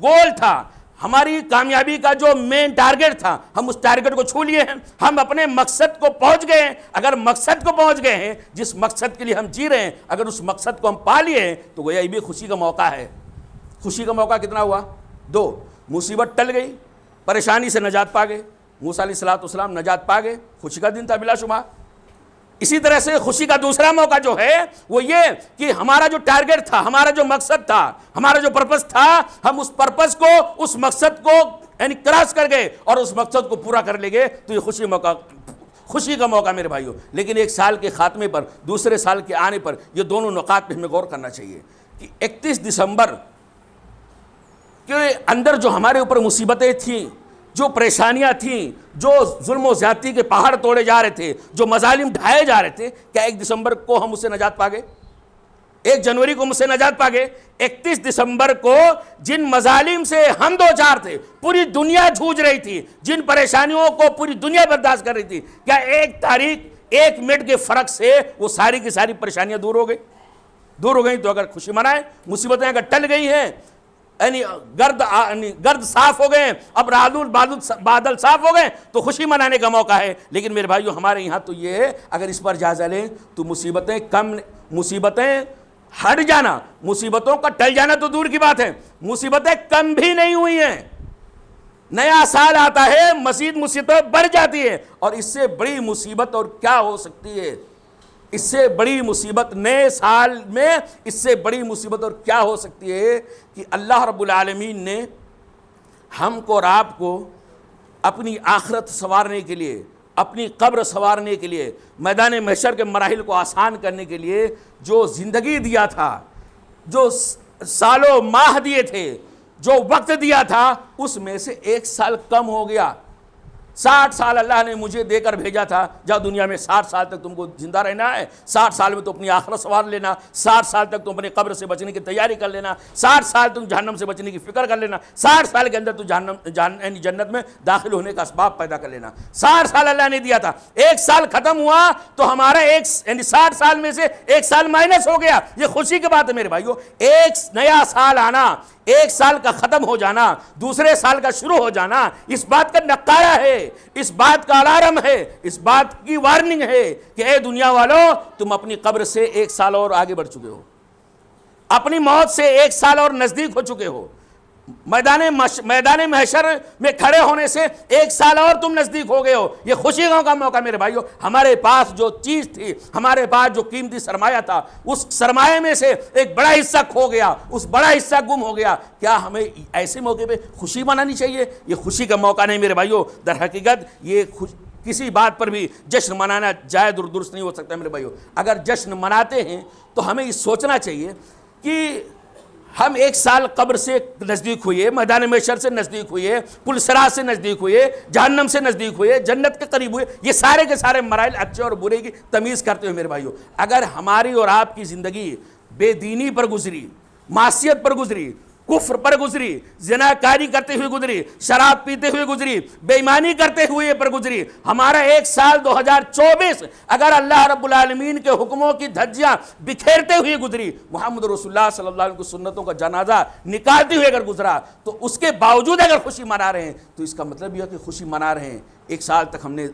گول تھا، ہماری کامیابی کا جو مین ٹارگٹ تھا، ہم اس ٹارگٹ کو چھو لیے ہیں، ہم اپنے مقصد کو پہنچ گئے ہیں۔ اگر مقصد کو پہنچ گئے ہیں، جس مقصد کے لیے ہم جی رہے ہیں، اگر اس مقصد کو ہم پا لیے ہیں تو گویا یہ بھی خوشی کا موقع ہے۔ خوشی کا موقع کتنا ہوا؟ دو، مصیبت ٹل گئی، پریشانی سے نجات پا گئے، موسیٰ علیہ السلام نجات پا گئے، خوشی کا دن تھا بلا شبہ۔ اسی طرح سے خوشی کا دوسرا موقع جو ہے وہ یہ کہ ہمارا جو ٹارگٹ تھا، ہمارا جو مقصد تھا، ہمارا جو پرپس تھا، ہم اس پرپس کو، اس مقصد کو یعنی کراس کر گئے اور اس مقصد کو پورا کر لے گئے، تو یہ خوشی کا موقع میرے بھائیوں۔ لیکن ایک سال کے خاتمے پر، دوسرے سال کے آنے پر، یہ دونوں نقاط پہ ہمیں غور کرنا چاہیے کہ 31 دسمبر کے اندر جو ہمارے اوپر مصیبتیں تھیں، جو پریشانیاں تھیں، جو ظلم و زیادتی کے پہاڑ توڑے جا رہے تھے، جو مظالم ڈھائے جا رہے تھے، کیا 1 دسمبر کو ہم اس سے نجات پا گئے؟ 1 جنوری کو ہم اس سے نجات پا گئے؟ 31 دسمبر کو جن مظالم سے ہم دو چار تھے، پوری دنیا جھوج رہی تھی، جن پریشانیوں کو پوری دنیا برداشت کر رہی تھی، کیا ایک تاریخ، 1 منٹ کے فرق سے وہ ساری کی ساری پریشانیاں دور ہو گئی؟ دور ہو گئی تو اگر خوشی منائیں، مصیبتیں اگر ٹل گئی ہیں، یعنی گرد صاف ہو گئے، اب بادل صاف ہو گئے تو خوشی منانے کا موقع ہے۔ لیکن میرے بھائیو ہمارے یہاں تو یہ ہے، اگر اس پر جائزہ لیں تو مصیبتیں ہٹ جانا، مصیبتوں کا ٹل جانا تو دور کی بات ہے، مصیبتیں کم بھی نہیں ہوئی ہیں۔ نیا سال آتا ہے، مزید مصیبتیں بڑھ جاتی ہیں، اور اس سے بڑی مصیبت اور کیا ہو سکتی ہے؟ اس سے بڑی مصیبت نئے سال میں، اس سے بڑی مصیبت اور کیا ہو سکتی ہے کہ اللہ رب العالمین نے ہم کو اور آپ کو اپنی آخرت سنوارنے کے لیے، اپنی قبر سنوارنے کے لیے، میدان محشر کے مراحل کو آسان کرنے کے لیے جو زندگی دیا تھا، جو سالوں ماہ دیے تھے، جو وقت دیا تھا، اس میں سے 1 سال کم ہو گیا۔ 60 سال اللہ نے مجھے دے کر بھیجا تھا، جا دنیا میں 60 سال تک تم کو زندہ رہنا ہے، 60 سال میں تو اپنی آخرت سنوار لینا، 60 سال تک تم اپنی قبر سے بچنے کی تیاری کر لینا، 60 سال تم جہنم سے بچنے کی فکر کر لینا، 60 سال کے اندر تو جنت میں داخل ہونے کا اسباب پیدا کر لینا۔ 60 سال اللہ نے دیا تھا، 1 سال ختم ہوا تو ہمارا 60 سال میں سے 1 سال مائنس ہو گیا۔ یہ خوشی کی بات ہے میرے بھائیو، ایک نیا سال آنا، 1 سال کا ختم ہو جانا، دوسرے سال کا شروع ہو جانا، اس بات کا نقارہ ہے، اس بات کا الارم ہے، اس بات کی وارننگ ہے کہ اے دنیا والوں، تم اپنی قبر سے 1 سال اور آگے بڑھ چکے ہو، اپنی موت سے 1 سال اور نزدیک ہو چکے ہو، میدان محشر میں کھڑے ہونے سے 1 سال اور تم نزدیک ہو گئے ہو۔ یہ خوشی کا موقع میرے بھائیو، ہمارے پاس جو چیز تھی، ہمارے پاس جو قیمتی سرمایہ تھا، اس سرمایہ میں سے ایک بڑا حصہ کھو گیا، اس بڑا حصہ گم ہو گیا۔ کیا ہمیں ایسے موقع پہ خوشی منانی چاہیے؟ یہ خوشی کا موقع نہیں میرے بھائیو، در حقیقت یہ کسی بات پر بھی جشن منانا جائز اور درست نہیں ہو سکتا میرے بھائیو۔ اگر جشن مناتے ہیں تو ہمیں یہ سوچنا چاہیے کہ ہم 1 سال قبر سے نزدیک ہوئے، میدان محشر سے نزدیک ہوئے، پل صراط سے نزدیک ہوئے، جہنم سے نزدیک ہوئے، جنت کے قریب ہوئے۔ یہ سارے کے سارے مراحل اچھے اور برے کی تمیز کرتے ہوئے میرے بھائیو، اگر ہماری اور آپ کی زندگی بے دینی پر گزری، معصیت پر گزری، کفر پر گزری، زناکاری کرتے ہوئے گزری، شراب پیتے ہوئے گزری، بے ایمانی کرتے ہوئے پر گزری، ہمارا 1 سال 2024 اگر اللہ رب العالمین کے حکموں کی دھجیاں بکھیرتے ہوئے گزری، محمد رسول اللہ صلی اللہ علیہ وسلم کی سنتوں کا جنازہ نکالتے ہوئے اگر گزرا، تو اس کے باوجود اگر خوشی منا رہے ہیں تو اس کا مطلب یہ ہے کہ خوشی منا رہے ہیں 1 سال تک ہم نے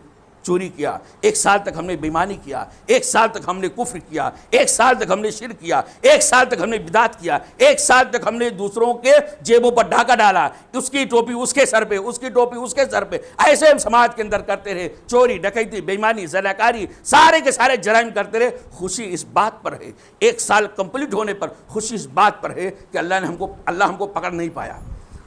چوری کیا، 1 سال تک ہم نے بیمانی کیا، 1 سال تک ہم نے کفر کیا، 1 سال تک ہم نے شرک کیا، 1 سال تک ہم نے بدعت کیا، 1 سال تک ہم نے دوسروں کے جیبوں پر ڈھاکہ ڈالا، اس کی ٹوپی اس کے سر پہ، اس کی ٹوپی اس کے سر پہ، ایسے ہم سماج کے اندر کرتے رہے، چوری، ڈکیتی، بیمانی، زناکاری، سارے کے سارے جرائم کرتے رہے۔ خوشی اس بات پر ہے، 1 سال کمپلیٹ ہونے پر خوشی اس بات پر ہے کہ اللہ ہم کو پکڑ نہیں پایا،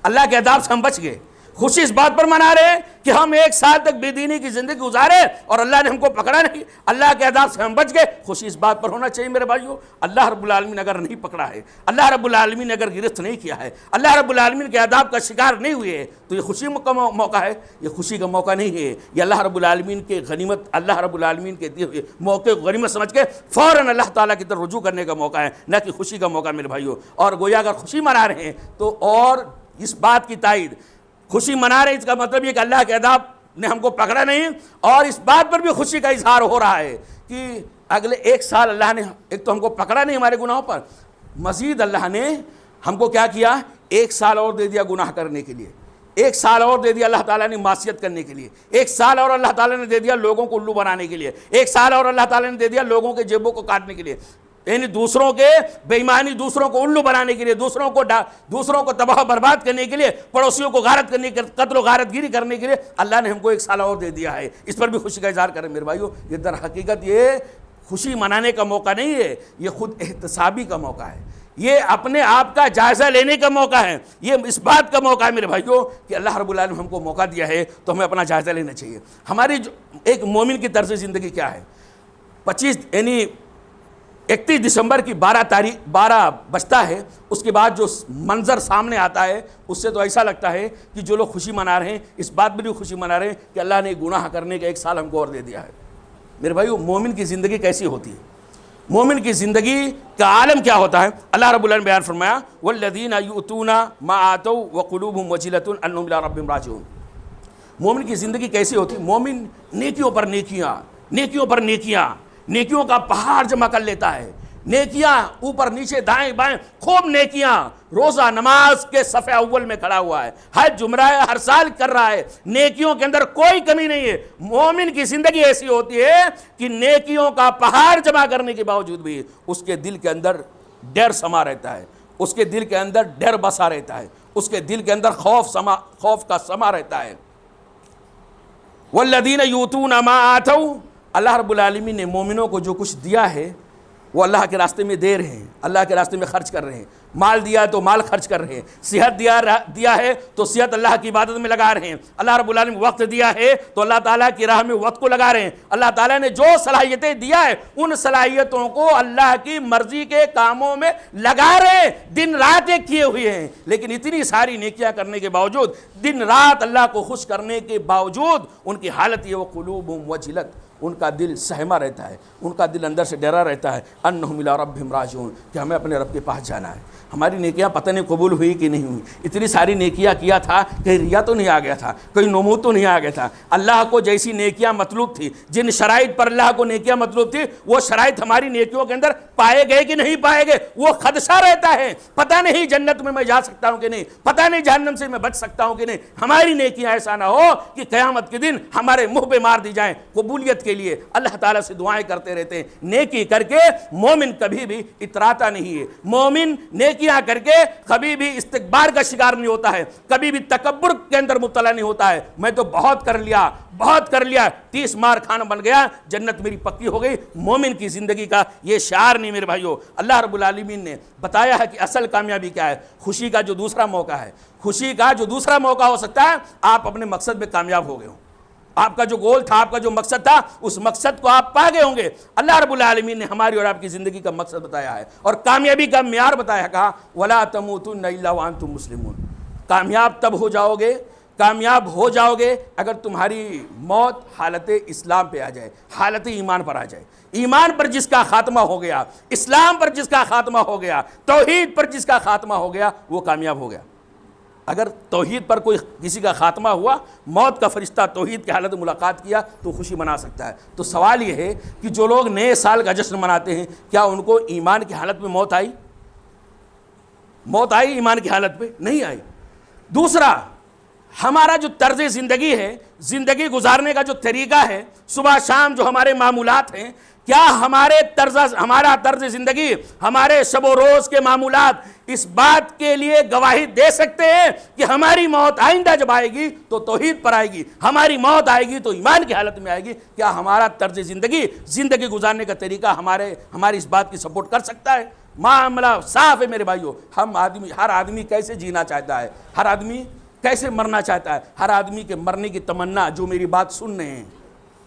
اللہ کے عذاب سے ہم بچ گئے۔ خوشی اس بات پر منا رہے ہیں کہ ہم 1 سال تک بے دینی کی زندگی گزارے اور اللہ نے ہم کو پکڑا نہیں، اللہ کے عذاب سے ہم بچ گئے۔ خوشی اس بات پر ہونا چاہیے میرے بھائیو، اللہ رب العالمین اگر نہیں پکڑا ہے، اللہ رب العالمین نے اگر گرفت نہیں کیا ہے، اللہ رب العالمین کے عذاب کا شکار نہیں ہوئے ہیں، تو یہ خوشی کا موقع ہے، یہ خوشی کا موقع نہیں ہے، یہ اللہ رب العالمین کے غنیمت، اللہ رب العالمین کے دیے ہوئے موقع کو غنیمت سمجھ کے فوراً اللہ تعالیٰ کی طرف رجوع کرنے کا موقع ہے، نہ کہ خوشی کا موقع میرے بھائیو۔ اور گویا اگر خوشی منا رہے ہیں تو اور اس بات کی تائید، خوشی منا رہے ہیں اس کا مطلب یہ کہ اللہ کے عذاب نے ہم کو پکڑا نہیں، اور اس بات پر بھی خوشی کا اظہار ہو رہا ہے کہ اگلے 1 سال اللہ نے ایک تو ہم کو پکڑا نہیں ہمارے گناہوں پر، مزید اللہ نے ہم کو کیا کیا، 1 سال اور دے دیا گناہ کرنے کے لیے، 1 سال اور دے دیا اللہ تعالیٰ نے معصیت کرنے کے لیے، 1 سال اور اللہ تعالیٰ نے دے دیا لوگوں کو الو بنانے کے لیے، 1 سال اور اللہ تعالیٰ نے دے دیا لوگوں کے جیبوں کو کاٹنے کے لیے، یعنی دوسروں کے بے ایمانی، دوسروں کو الو بنانے کے لیے، دوسروں کو تباہ برباد کرنے کے لیے، پڑوسیوں کو غارت کرنے کے، قتل و غارت گیری کرنے کے لیے اللہ نے ہم کو 1 سال اور دے دیا ہے۔ اس پر بھی خوشی کا اظہار کریں میرے بھائیو۔ یہ در حقیقت یہ خوشی منانے کا موقع نہیں ہے، یہ خود احتسابی کا موقع ہے، یہ اپنے آپ کا جائزہ لینے کا موقع ہے، یہ اس بات کا موقع ہے میرے بھائیو کہ اللہ رب العالمین ہم کو موقع دیا ہے تو ہمیں اپنا جائزہ لینا چاہیے۔ ہماری ایک مومن کی طرز زندگی کیا ہے؟ 31 دسمبر کی 12 بجتا ہے، اس کے بعد جو منظر سامنے آتا ہے اس سے تو ایسا لگتا ہے کہ جو لوگ خوشی منا رہے ہیں اس بات میں بھی خوشی منا رہے ہیں کہ اللہ نے گناہ کرنے کا 1 سال ہم کو اور دے دیا ہے۔ میرے بھائیو، مومن کی زندگی کیسی ہوتی ہے؟ مومن کی زندگی کا عالم کیا ہوتا ہے؟ اللہ رب العالمین نے بیان فرمایا والذین یؤتون ما آتوا وقلوبهم وجلۃ انہم الی ربہم راجعون۔ مومن کی زندگی کیسی ہوتی ہے؟ مومن نیکیوں پر نیکیاں، نیکیوں پر نیکیاں، نیکیوں کا پہاڑ جمع کر لیتا ہے، نیکیاں اوپر نیچے دائیں بائیں خوب نیکیاں، روزہ نماز کے صف اول میں کھڑا ہوا ہے، حج عمرہ ہر سال کر رہا ہے، نیکیوں کے اندر کوئی کمی نہیں ہے۔ مومن کی زندگی ایسی ہوتی ہے کہ نیکیوں کا پہاڑ جمع کرنے کے باوجود بھی اس کے دل کے اندر ڈر سما رہتا ہے، اس کے دل کے اندر ڈر بسا رہتا ہے، اس کے دل کے اندر خوف کا سما رہتا ہے۔ والذین یؤتون ما آتوا، اللہ رب العالمین نے مومنوں کو جو کچھ دیا ہے وہ اللہ کے راستے میں دے رہے ہیں، اللہ کے راستے میں خرچ کر رہے ہیں۔ مال دیا تو مال خرچ کر رہے ہیں، صحت دیا ہے تو صحت اللہ کی عبادت میں لگا رہے ہیں، اللہ رب العالمین وقت دیا ہے تو اللہ تعالیٰ کی راہ میں وقت کو لگا رہے ہیں۔ اللہ تعالیٰ نے جو صلاحیتیں دیا ہے ان صلاحیتوں کو اللہ کی مرضی کے کاموں میں لگا رہے ہیں، دن رات ایک کیے ہوئے ہیں۔ لیکن اتنی ساری نیکیاں کرنے کے باوجود، دن رات اللہ کو خوش کرنے کے باوجود ان کی حالت یہ وقلوبہم وجلت، ان کا دل سہما رہتا ہے، ان کا دل اندر سے ڈرا رہتا ہے، انہم الی ربہم راجعون، کہ ہمیں اپنے رب کے پاس جانا ہے۔ ہماری نیکیاں پتہ نہیں قبول ہوئی کہ نہیں ہوئی، اتنی ساری نیکیاں کیا تھا، کہیں ریا تو نہیں آ گیا تھا، کوئی نمود تو نہیں آ گیا تھا۔ اللہ کو جیسی نیکیاں مطلوب تھی، جن شرائط پر اللہ کو نیکیاں مطلوب تھی، وہ شرائط ہماری نیکیوں کے اندر پائے گئے کہ نہیں پائے گئے، وہ خدشہ رہتا ہے۔ پتہ نہیں جنت میں جا سکتا ہوں کہ نہیں، پتہ نہیں جہنم سے میں بچ سکتا ہوں کہ نہیں۔ ہماری نیکیاں ایسا نہ ہو کہ قیامت کے دن ہمارے منہ پہ مار دی جائیں۔ قبولیت کے لیے اللہ تعالیٰ سے دعائیں کرتے رہتے ہیں۔ نیکی کر کے مومن کبھی بھی اتراتا نہیں ہے، مومن نیکیاں کر کے کبھی بھی استکبار کا شکار نہیں ہوتا ہے، کبھی بھی تکبر کے اندر مبتلا نہیں ہوتا ہے۔ میں تو بہت کر لیا 30 مار کھانا بن گیا، جنت میری پکی ہو گئی۔ مومن کی زندگی کا یہ شعار نہیں میرے بھائیو۔ اللہ رب العالمین نے بتایا ہے کہ اصل کامیابی کیا ہے۔ خوشی کا جو دوسرا موقع ہے، خوشی کا جو دوسرا موقع ہو سکتا ہے، آپ اپنے مقصد میں کامیاب ہو گئے ہوں، آپ کا جو گول تھا، آپ کا جو مقصد تھا، اس مقصد کو آپ پا گئے ہوں گے۔ اللہ رب العالمین نے ہماری اور آپ کی زندگی کا مقصد بتایا ہے اور کامیابی کا معیار بتایا، کہا وَلَا تَمُوتُنَّ إِلَّا وَأَنْتُمْ مُسْلِمُونَ۔ کامیاب تب ہو جاؤ گے اگر تمہاری موت حالت اسلام پہ آ جائے، حالت ایمان پر آ جائے۔ ایمان پر جس کا خاتمہ ہو گیا، اسلام پر جس کا خاتمہ ہو گیا، توحید پر جس کا خاتمہ ہو گیا، وہ کامیاب ہو گیا۔ اگر توحید پر کوئی کسی کا خاتمہ ہوا، موت کا فرشتہ توحید کی حالت ملاقات کیا تو خوشی منا سکتا ہے۔ تو سوال یہ ہے کہ جو لوگ نئے سال کا جشن مناتے ہیں، کیا ان کو ایمان کی حالت میں موت آئی ایمان کی حالت پہ؟ نہیں آئی۔ دوسرا، ہمارا جو طرز زندگی ہے، زندگی گزارنے کا جو طریقہ ہے، صبح شام جو ہمارے معمولات ہیں، کیا ہمارا طرز زندگی، ہمارے شب و روز کے معمولات اس بات کے لیے گواہی دے سکتے ہیں کہ ہماری موت آئندہ جب آئے گی تو توحید پر آئے گی، ہماری موت آئے گی تو ایمان کی حالت میں آئے گی؟ کیا ہمارا طرز زندگی گزارنے کا طریقہ ہماری اس بات کی سپورٹ کر سکتا ہے؟ معاملہ صاف ہے میرے بھائیو۔ ہر آدمی کیسے جینا چاہتا ہے، ہر آدمی کیسے مرنا چاہتا ہے، ہر آدمی کے مرنے کی تمنا، جو میری بات سن رہے ہیں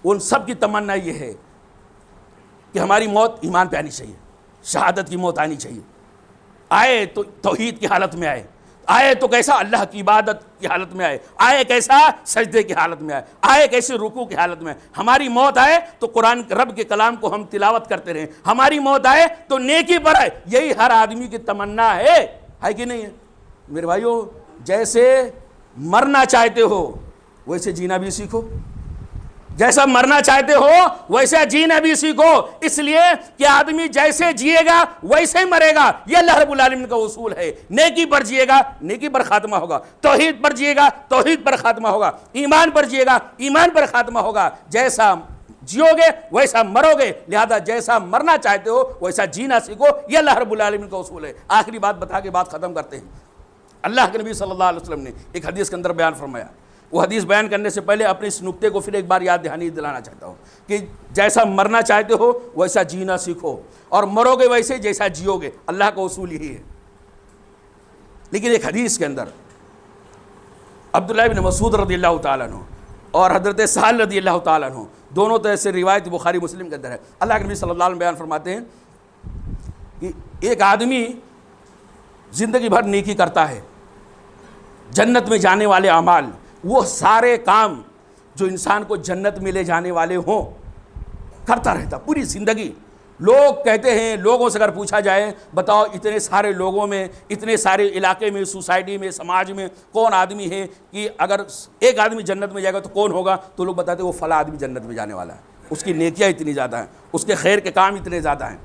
ان سب کی تمنا یہ ہے کہ ہماری موت ایمان پہ آنی چاہیے، شہادت کی موت آنی چاہیے۔ آئے تو توحید کی حالت میں آئے تو کیسا اللہ کی عبادت کی حالت میں آئے کیسا سجدے کی حالت میں آئے کیسے رکوع کی حالت میں۔ ہماری موت آئے تو قرآن رب کے کلام کو ہم تلاوت کرتے رہیں، ہماری موت آئے تو نیکی پر آئے۔ یہی ہر آدمی کی تمنا ہے کہ نہیں ہے میرے بھائیو؟ جیسے مرنا چاہتے ہو ویسے جینا بھی سیکھو، جیسا مرنا چاہتے ہو ویسا جینا بھی سیکھو، اس لیے کہ آدمی جیسے جیے گا ویسے ہی مرے گا۔ یہ اللہ رب العالمین کا اصول ہے۔ نیکی پر جیے گا، نیکی پر خاتمہ ہوگا، توحید پر جیے گا، توحید پر خاتمہ ہوگا، ایمان پر جیے گا، ایمان پر خاتمہ ہوگا۔ جیسا جیو گے ویسا مرو گے، لہذا جیسا مرنا چاہتے ہو ویسا جینا سیکھو۔ یہ اللہ رب العالمین کا اصول ہے۔ آخری بات بتا کے بات ختم کرتے ہیں۔ اللہ کے نبی صلی اللہ علیہ وسلم نے ایک حدیث کے اندر بیان فرمایا، وہ حدیث بیان کرنے سے پہلے اپنے اس نکتے کو پھر ایک بار یاد دہانی دلانا چاہتا ہوں کہ جیسا مرنا چاہتے ہو ویسا جینا سیکھو، اور مرو گے ویسے جیسا جیو گے۔ اللہ کا اصول یہی ہے۔ لیکن ایک حدیث کے اندر عبداللہ بن مسعود رضی اللہ تعالیٰ عنہ اور حضرت سہل رضی اللہ تعالیٰ عنہ، دونوں طرح سے روایت بخاری مسلم کے اندر ہے۔ اللہ کے نبی صلی اللہ علیہ وسلم بیان فرماتے ہیں کہ ایک آدمی زندگی بھر نیکی کرتا ہے، جنت میں جانے والے اعمال، وہ سارے کام جو انسان کو جنت میں لے جانے والے ہوں کرتا رہتا پوری زندگی۔ لوگ کہتے ہیں، لوگوں سے اگر پوچھا جائے بتاؤ اتنے سارے لوگوں میں، اتنے سارے علاقے میں، سوسائٹی میں، سماج میں کون آدمی ہے کہ اگر ایک آدمی جنت میں جائے گا تو کون ہوگا؟ تو لوگ بتاتے ہیں وہ فلاں آدمی جنت میں جانے والا ہے، اس کی نیکیاں اتنی زیادہ ہیں، اس کے خیر کے کام اتنے زیادہ ہیں۔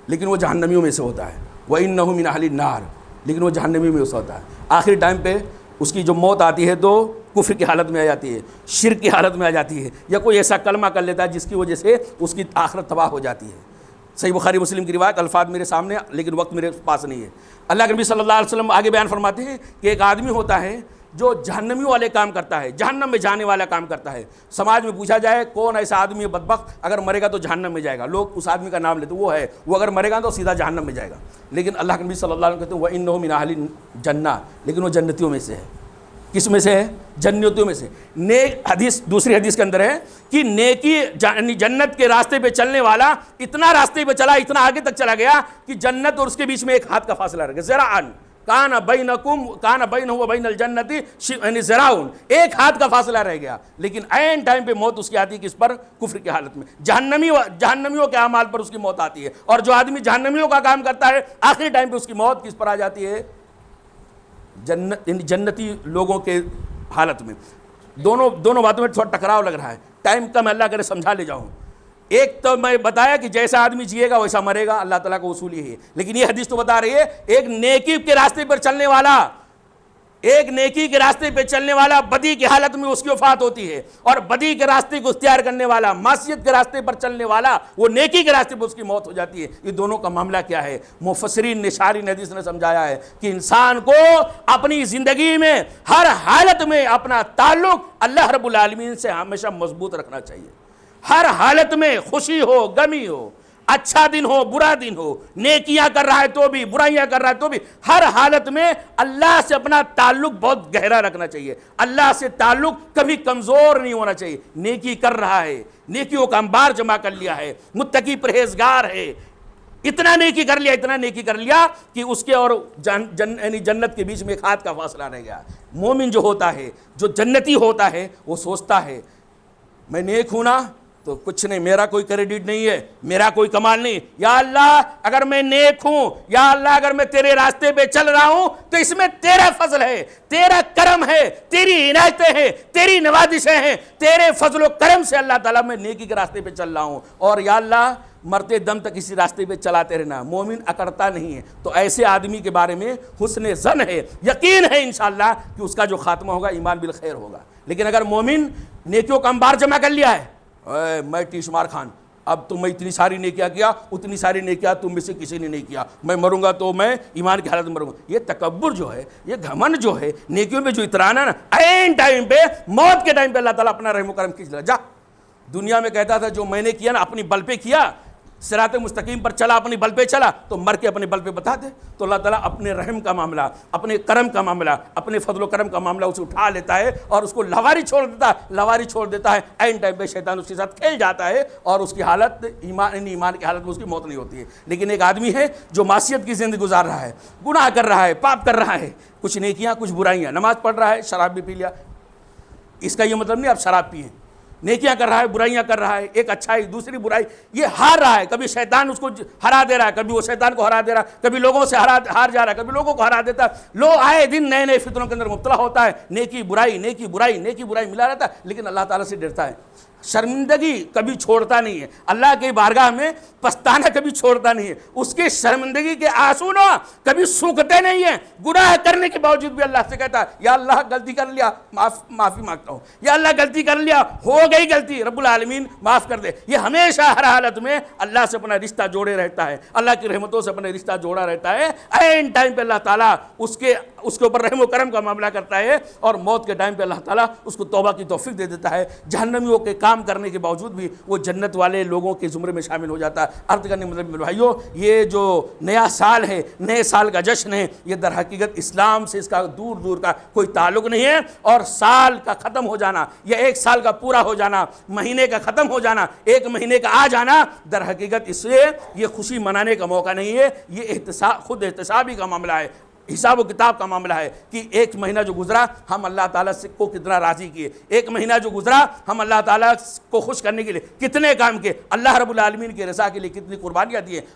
لیکن وہ جہنمیوں میں سے ہوتا ہے، وَإِنَّهُ مِنْ أَهْلِ النَّارِ، لیکن وہ جہنمیوں میں سے ہوتا ہے۔ آخری ٹائم پہ اس کی جو موت آتی ہے تو کفر کی حالت میں آ جاتی ہے، شرک کی حالت میں آ جاتی ہے، یا کوئی ایسا کلمہ کر لیتا ہے جس کی وجہ سے اس کی آخرت تباہ ہو جاتی ہے۔ صحیح بخاری مسلم کی روایت، الفاظ میرے سامنے لیکن وقت میرے پاس نہیں ہے۔ اللہ کے نبی صلی اللہ علیہ وسلم آگے بیان فرماتے ہیں کہ ایک آدمی ہوتا ہے جو جہنمیوں والے کام کرتا ہے، جہنم میں جانے والا کام کرتا ہے۔ سماج میں پوچھا جائے کون ایسا آدمی ہے بدبخت، اگر مرے گا تو جہنم میں جائے گا، لوگ اس آدمی کا نام لیتے، وہ ہے، وہ اگر مرے گا تو سیدھا جہنم میں جائے گا۔ لیکن اللہ کے نبی صلی اللہ علیہ وسلم کہتے ہیں وَإِنَّهُ مِنْ أَهْلِ الْجَنَّةِ، لیکن وہ جنتیوں میں سے ہے۔ کس میں سے ہے؟ جنتیوں میں سے۔ نیک حدیث، دوسری حدیث کے اندر ہے کہ نیکی جنت کے راستے پہ چلنے والا اتنا راستے پہ چلا، اتنا آگے تک چلا گیا کہ جنت اور اس کے بیچ میں ایک ہاتھ کا فاصلہ رہ گیا، ذراعن کان بینہ و بین الجنت یعنی ذراعن، ایک ہاتھ کا فاصلہ رہ گیا۔ لیکن عین ٹائم پہ موت اس کی آتی ہے کس پر؟ کفر کی حالت میں، جہنمیوں کے اعمال پر اس کی موت آتی ہے۔ اور جو آدمی جہنمیوں کا کام کرتا ہے آخری ٹائم پہ اس کی موت کس پر آ جاتی ہے؟ جنتی لوگوں کے حالت میں۔ دونوں باتوں میں تھوڑا ٹکراؤ لگ رہا ہے، ٹائم کم، اللہ کرے سمجھا لے جاؤں۔ ایک تو میں بتایا کہ جیسا آدمی جیے گا ویسا مرے گا، اللہ تعالیٰ کا اصول یہی ہے، لیکن یہ حدیث تو بتا رہی ہے ایک نیکی کے راستے پر چلنے والا، ایک نیکی کے راستے پہ چلنے والا بدی کی حالت میں اس کی وفات ہوتی ہے، اور بدی کے راستے کو اختیار کرنے والا، معصیت کے راستے پر چلنے والا، وہ نیکی کے راستے پر اس کی موت ہو جاتی ہے۔ یہ دونوں کا معاملہ کیا ہے؟ مفسرین نے، شارحین حدیث نے سمجھایا ہے کہ انسان کو اپنی زندگی میں ہر حالت میں اپنا تعلق اللہ رب العالمین سے ہمیشہ مضبوط رکھنا چاہیے۔ ہر حالت میں، خوشی ہو، غمی ہو، اچھا دن ہو، برا دن ہو، نیکیاں کر رہا ہے تو بھی، برائیاں کر رہا ہے تو بھی، ہر حالت میں اللہ سے اپنا تعلق بہت گہرا رکھنا چاہیے۔ اللہ سے تعلق کبھی کمزور نہیں ہونا چاہیے۔ نیکی کر رہا ہے، نیکیوں کا انبار جمع کر لیا ہے، متقی پرہیزگار ہے، اتنا نیکی کر لیا کہ اس کے اور یعنی جنت کے بیچ میں ایک ہاتھ کا فاصلہ رہ گیا۔ مومن جو ہوتا ہے، جو جنتی ہوتا ہے، وہ سوچتا ہے میں نیک ہوں نا تو کچھ نہیں، میرا کوئی کریڈٹ نہیں ہے، میرا کوئی کمال نہیں، یا اللہ اگر میں نیک ہوں، یا اللہ اگر میں تیرے راستے پہ چل رہا ہوں تو اس میں تیرا فضل ہے، تیرا کرم ہے، تیری عنایتیں ہیں، تیری نوازشیں ہیں، تیرے فضل و کرم سے اللہ تعالیٰ میں نیکی کے راستے پہ چل رہا ہوں، اور یا اللہ مرتے دم تک اسی راستے پہ چلاتے رہنا۔ مومن اکڑتا نہیں ہے، تو ایسے آدمی کے بارے میں حسن ظن ہے، یقین ہے انشاءاللہ کہ اس کا جو خاتمہ ہوگا ایمان بالخیر ہوگا۔ لیکن اگر مومن نیکیوں کا انبار جمع کر لیا ہے، میں ٹی شمار خان، اب تو میں اتنی ساری نیکیاں کیا، اتنی ساری نیکیاں تم میں سے کسی نے نہیں کیا، میں مروں گا تو میں ایمان کی حالت میں مروں گا، یہ تکبر جو ہے، یہ گھمنڈ جو ہے، نیکیوں میں جو اترانا نا، عین ٹائم پہ، موت کے ٹائم پہ اللہ تعالیٰ اپنا رحم و کرم کھینچ لے، جا۔ دنیا میں کہتا تھا جو میں نے کیا نا اپنی بل پہ کیا، صراط مستقیم پر چلا، اپنی بل پہ چلا، تو مر کے اپنے بل پہ بتا دے، تو اللہ تعالیٰ اپنے رحم کا معاملہ، اپنے کرم کا معاملہ، اپنے فضل و کرم کا معاملہ اسے اٹھا لیتا ہے اور اس کو لواری چھوڑ دیتا ہے۔ عین ٹائم پہ شیطان اس کے ساتھ کھیل جاتا ہے اور اس کی حالت ایمان کی حالت میں اس کی موت نہیں ہوتی ہے۔ لیکن ایک آدمی ہے جو معصیت کی زندگی گزار رہا ہے، گناہ کر رہا ہے، پاپ کر رہا ہے، کچھ نیکیاں کچھ برائیاں، نماز پڑھ رہا ہے، شراب بھی پی لیا، اس کا یہ مطلب نہیں آپ شراب پئیں، نیکیاں کر رہا ہے، برائیاں کر رہا ہے، ایک اچھائی دوسری برائی، یہ ہار رہا ہے، کبھی شیطان اس کو ہرا دے رہا ہے، کبھی وہ شیطان کو ہرا دے رہا ہے، کبھی لوگوں سے ہار جا رہا ہے، کبھی لوگوں کو ہرا دیتا ہے، لوگ آئے دن نئے نئے فتنوں کے اندر مبتلا ہوتا ہے، نیکی برائی ملا رہتا ہے، لیکن اللہ تعالیٰ سے ڈرتا ہے، شرمندگی کبھی چھوڑتا نہیں ہے، اللہ کی بارگاہ میں پچھتانا کبھی چھوڑتا نہیں ہے، اس کے شرمندگی کے آنسو کبھی سوکھتے نہیں ہیں، گناہ کرنے کے باوجود بھی اللہ سے کہتا ہے یا اللہ غلطی کر لیا، معافی مانگتا ہوں، یا اللہ غلطی کر لیا، ہو گئی غلطی، رب العالمین معاف کر دے۔ یہ ہمیشہ ہر حالت میں اللہ سے اپنا رشتہ جوڑے رہتا ہے، اللہ کی رحمتوں سے اپنا رشتہ جوڑا رہتا ہے۔ عین ٹائم پہ اللہ تعالیٰ اس کے اوپر رحم و کرم کا معاملہ کرتا ہے، اور موت کے ٹائم پہ اللہ تعالیٰ اس کو توبہ کی توفیق دے دیتا ہے۔ جہنمیوں کے کام کرنے کے باوجود بھی وہ جنت والے لوگوں کے زمرے میں شامل ہو جاتا ہے۔ عرض کرنے مطلب میرے بھائیو، یہ جو نیا سال ہے، نئے سال کا جشن ہے، یہ در حقیقت اسلام سے اس کا دور دور کا کوئی تعلق نہیں ہے، اور سال کا ختم ہو جانا یا ایک سال کا پورا ہو جانا، مہینے کا ختم ہو جانا، ایک مہینے کا آ جانا، در حقیقت اس سے یہ خوشی منانے کا موقع نہیں ہے، یہ خود احتسابی کا معاملہ ہے، حساب و کتاب کا معاملہ ہے کہ ایک مہینہ جو گزرا ہم اللہ تعالیٰ کو کتنا راضی کیے، ایک مہینہ جو گزرا ہم اللہ تعالیٰ کو خوش کرنے کے لیے کتنے کام کیے، اللہ رب العالمین کی رضا کے لیے کتنی قربانیاں دیے۔